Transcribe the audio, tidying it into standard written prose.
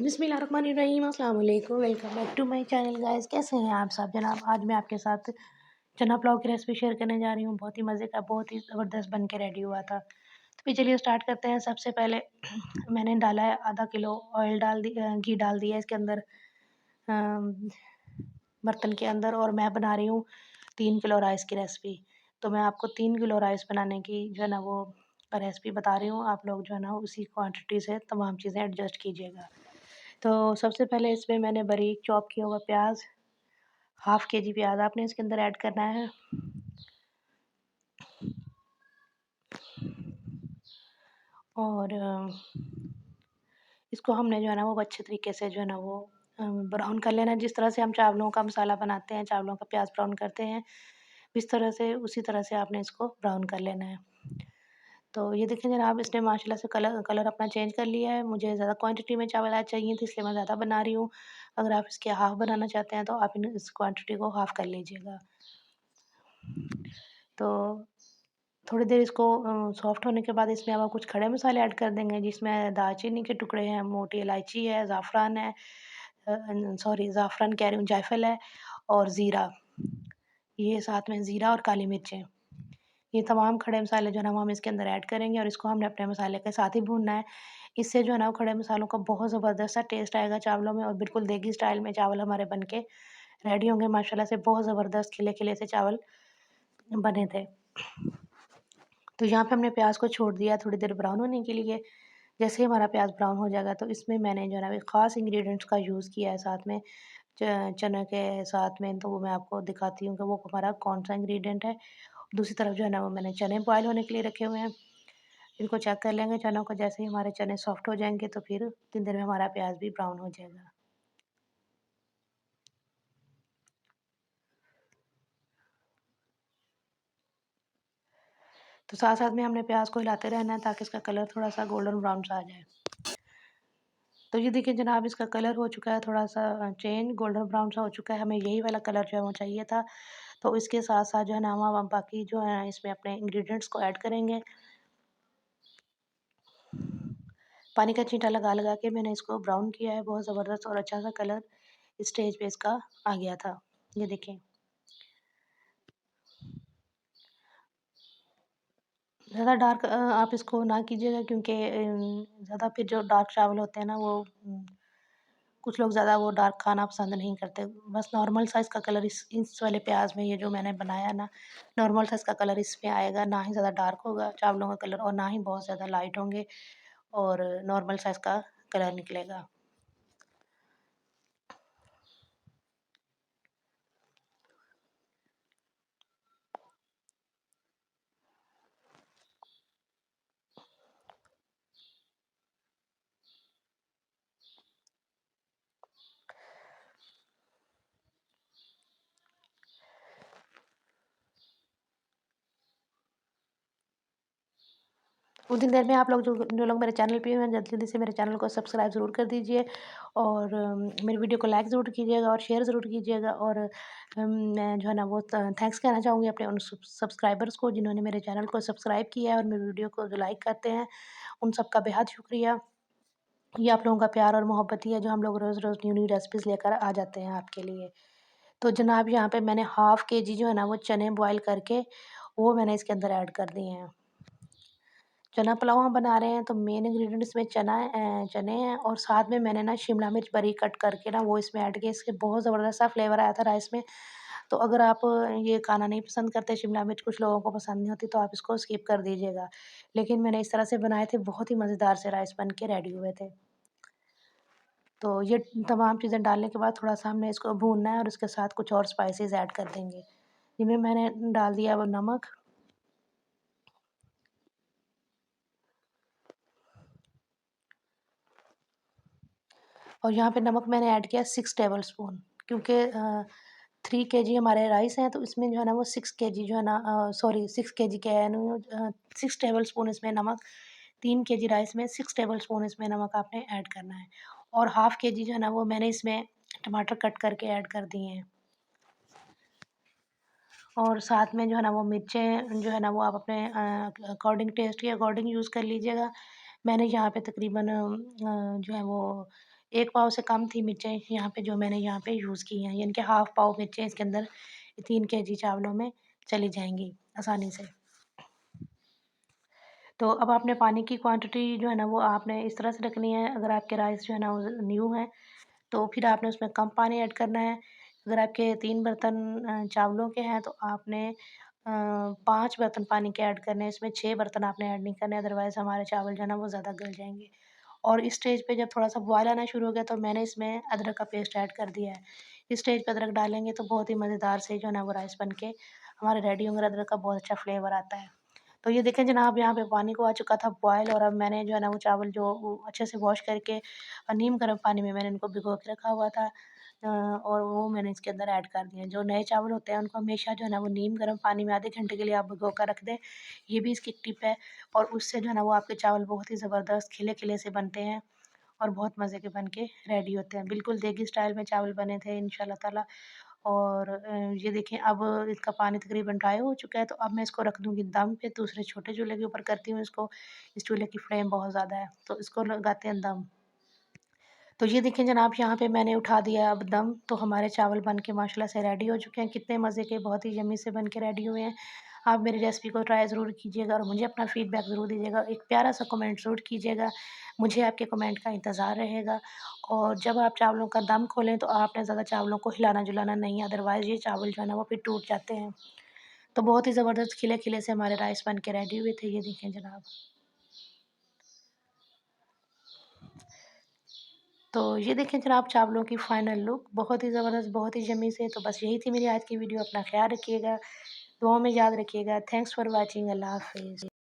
बिस्मिल्लाहिर्रहमानिर्रहीम अस्सलाम वालेकुम। Welcome back to my channel guys. कैसे हैं आप सब जनाब। आज मैं आपके साथ चना पुलाव की रेसिपी शेयर करने जा रही हूँ। बहुत ही मज़े का, बहुत ही ज़बरदस्त बन के रेडी हुआ था। तो फिर चलिए स्टार्ट करते हैं। सबसे पहले मैंने डाला है आधा किलो ऑयल, घी डाल दिया इसके अंदर, अम, बर्तन के अंदर। और मैं बना रही हूँ 3 किलो राइस की रेसिपी। तो मैं आपको 3 किलो राइस बनाने की जो है ना वो रेसिपी बता रही हूँ। आप लोग जो है ना उसी क्वांटिटी से तमाम चीज़ें एडजस्ट कीजिएगा। तो सबसे पहले इसमें मैंने बारीक चॉप किया हुआ प्याज, हाफ़ केजी प्याज आपने इसके अंदर ऐड करना है। और इसको हमने जो है ना वो अच्छे तरीके से जो है ना वो ब्राउन कर लेना है। जिस तरह से हम चावलों का मसाला बनाते हैं, चावलों का प्याज ब्राउन करते हैं, इस तरह से उसी तरह से आपने इसको ब्राउन कर लेना है। तो ये देखें जनाब, इसने माशाल्लाह से कलर कलर अपना चेंज कर लिया है। मुझे ज़्यादा क्वांटिटी में चावल आज चाहिए थे, इसलिए मैं ज़्यादा बना रही हूँ। अगर आप इसके हाफ़ बनाना चाहते हैं तो आप इस क्वांटिटी को हाफ़ कर लीजिएगा। तो थोड़ी देर इसको सॉफ्ट होने के बाद इसमें अब आप कुछ खड़े मसाले ऐड कर देंगे, जिसमें दालचीनी के टुकड़े हैं, मोटी इलायची है, ज़ाफ़रान है, सॉरी ज़ाफ़रान कह रही हूँ, जायफल है और ज़ीरा। ये साथ में ज़ीरा और काली मिर्चें, ये तमाम खड़े मसाले जो है ना वो हम इसके अंदर ऐड करेंगे और इसको हमने अपने मसाले के साथ ही भूनना है। इससे जो है ना वो खड़े मसालों का बहुत ज़बरदस्त सा टेस्ट आएगा चावलों में, और बिल्कुल देगी स्टाइल में चावल हमारे बन के रेडी होंगे। माशाल्लाह से बहुत ज़बरदस्त खिले-खिले से चावल बने थे। तो यहाँ पे हमने प्याज को छोड़ दिया थोड़ी देर ब्राउन होने के लिए। जैसे ही हमारा प्याज ब्राउन हो जाएगा तो इसमें मैंने जो है ना एक ख़ास इंग्रेडिएंट्स का यूज़ किया है साथ में, चने के साथ में। तो वो मैं आपको दिखाती हूँ कि वो हमारा कौन-सा इंग्रेडिएंट है। दूसरी तरफ जो है ना वो मैंने चने बॉयल होने के लिए रखे हुए हैं। इनको चेक कर लेंगे चनों को, जैसे ही हमारे चने सॉफ्ट हो जाएँगे तो फिर उतनी देर में हमारा प्याज भी ब्राउन हो जाएगा। तो साथ-साथ में हमने प्याज को हिलाते रहना है ताकि इसका कलर थोड़ा-सा गोल्डन ब्राउन सा आ जाए। तो ये देखिए जनाब, इसका कलर हो चुका है थोड़ा-सा चेंज, गोल्डन ब्राउन सा हो चुका है। हमें यही वाला कलर जो है वो चाहिए था। तो इसके साथ-साथ जो है ना हम बाकी जो है इसमें अपने इंग्रीडिएंट्स को ऐड करेंगे। पानी का छींटा लगा-लगा के मैंने इसको ब्राउन किया है, बहुत ज़बरदस्त और अच्छा सा कलर इस स्टेज पे इसका आ गया था। ये देखें। ज़्यादा डार्क आप इसको ना कीजिएगा, क्योंकि ज़्यादा फिर जो डार्क चावल होते हैं ना वो कुछ लोग ज़्यादा वो डार्क खाना पसंद नहीं करते। बस नॉर्मल सा इसका कलर इस वाले प्याज़ में, ये जो मैंने बनाया ना, नॉर्मल सा इसका कलर इसमें आएगा। ना ही ज़्यादा डार्क होगा चावलों का कलर और ना ही बहुत ज़्यादा लाइट होंगे, और नॉर्मल सा इसका कलर निकलेगा। उतनी देर में आप लोग जो जो लोग मेरे चैनल पे हैं, जल्दी-जल्दी से मेरे चैनल को सब्सक्राइब ज़रूर कर दीजिए, और मेरी वीडियो को लाइक ज़रूर कीजिएगा और शेयर ज़रूर कीजिएगा। और मैं जो है ना वो थैंक्स कहना चाहूँगी अपने उन सब्सक्राइबर्स को जिन्होंने मेरे चैनल को सब्सक्राइब किया है और मेरी वीडियो को जो लाइक करते हैं, उन सबका बेहद शुक्रिया। ये आप लोगों का प्यार और मोहब्बत ही है जो हम लोग रोज़-रोज़ न्यू-न्यू रेसिपीज़ लेकर आ जाते हैं आपके लिए। तो जनाब, यहाँ पे मैंने हाफ़ केजी जो है ना वो चने बॉयल करके वो मैंने इसके अंदर ऐड कर दिए हैं। चना पुलाव हम बना रहे हैं तो मेन इंग्रीडिएंट इसमें चने हैं, और साथ में मैंने ना शिमला मिर्च बारीक कट करके ना वो इसमें ऐड किया। इससे बहुत ज़बरदस्त सा फ्लेवर आया था राइस में। तो अगर आप ये खाना नहीं पसंद करते शिमला मिर्च, कुछ लोगों को पसंद नहीं होती, तो आप इसको स्किप कर दीजिएगा। लेकिन मैंने इस तरह से बनाए थे, बहुत ही मज़ेदार से राइस बन के रेडी हुए थे। तो ये तमाम चीज़ें डालने के बाद थोड़ा-सा हमने इसको भूनना है और उसके साथ कुछ और स्पाइसेस ऐड कर देंगे। जिनमें मैंने डाल दिया वो नमक, और यहाँ पे नमक मैंने ऐड किया 6 टेबल स्पून, क्योंकि 3 केजी हमारे राइस हैं, तो इसमें जो है ना वो 6 केजी जो है ना, सॉरी 6 केजी कह रही हूँ, 6 टेबल स्पून इसमें नमक, 3 केजी राइस में 6 टेबल स्पून इसमें नमक आपने ऐड करना है। और हाफ़ केजी जो है ना वो मैंने इसमें टमाटर कट करके ऐड कर दिए हैं। और साथ में जो है ना वो मिर्चें जो है ना वो आप अपने अकॉर्डिंग, टेस्ट के अकॉर्डिंग यूज़ कर लीजिएगा। मैंने यहाँ पे तकरीबन जो है वो 1 पाव से कम थी मिर्चें यहाँ पे जो मैंने यहाँ पे यूज़ की हैं, यानी कि हाफ़ पाव मिर्चें इसके अंदर 3 केजी चावलों में चली जाएँगी आसानी से। तो अब आपने पानी की क्वांटिटी जो है ना वो आपने इस तरह से रखनी है, अगर आपके राइस जो है ना वो न्यू हैं, तो फिर आपने उसमें कम पानी ऐड करना है। अगर आपके 3 बर्तन चावलों के हैं तो आपने 5 बर्तन पानी के ऐड करने हैं, इसमें 6 बर्तन आपने ऐड नहीं करने, अदरवाइज़ हमारे चावल जो है ना वो ज़्यादा गल जाएँगे। और इस स्टेज पे जब थोड़ा-सा बॉयल आना शुरू हो गया तो मैंने इसमें अदरक का पेस्ट ऐड कर दिया है। इस स्टेज पे अदरक डालेंगे तो बहुत ही मज़ेदार से जो है ना वो राइस बन के हमारे रेडी होंगे, अदरक का बहुत अच्छा फ्लेवर आता है। तो ये देखें जनाब यहाँ पे पानी को आ चुका था बॉयल और अब मैंने जो है ना वो चावल जो वो अच्छे से वॉश करके नीम गर्म पानी में मैंने इनको भिगो के रखा हुआ था और वो मैंने इसके अंदर ऐड कर दिए। जो नए चावल होते हैं उनको हमेशा जो है ना वो नीम गर्म पानी में आधे घंटे के लिए आप भिगो कर रख दें। ये भी इसकी टिप है और उससे जो है ना वो आपके चावल बहुत ही ज़बरदस्त खिले-खिले से बनते हैं और बहुत मज़े के बन के रेडी होते हैं। बिल्कुल देगी स्टाइल में चावल बने थे इंशाल्लाह ताला। और ये देखिए अब इसका पानी तकरीबन ड्राई हो चुका है, तो अब मैं इसको रख दूँगी दम पे, दूसरे छोटे चूल्हे के ऊपर करती हूँ इसको। इस चूल्हे की फ्लेम बहुत ज़्यादा है, तो इसको लगाते हैं दम। तो ये देखिए जनाब यहाँ पे मैंने उठा दिया अब दम, तो हमारे चावल बन के माशाल्लाह से रेडी हो चुके हैं। कितने मज़े के, बहुत ही यम्मी से बन के रेडी हुए हैं। आप मेरी रेसिपी को ट्राई ज़रूर कीजिएगा और मुझे अपना फ़ीडबैक ज़रूर दीजिएगा। एक प्यारा-सा कमेंट ज़रूर कीजिएगा, मुझे आपके कमेंट का इंतज़ार रहेगा। और जब आप चावलों का दम खोलें तो आपने ज़्यादा चावलों को हिलाना-जुलाना नहीं है, अदरवाइज़ ये चावल जो है ना वो फिर टूट जाते हैं। तो बहुत ही ज़बरदस्त खिले-खिले से हमारे राइस बन के रेडी हुए थे, ये देखें जनाब। तो ये देखें जनाब चावलों की फाइनल लुक, बहुत ही ज़बरदस्त, बहुत ही यम्मी से। तो बस यही थी मेरी आज की वीडियो, अपना ख़्याल रखिएगा, दुआओं में याद रखिएगा। थैंक्स फॉर वॉचिंग, अल्लाह हाफ़िज़।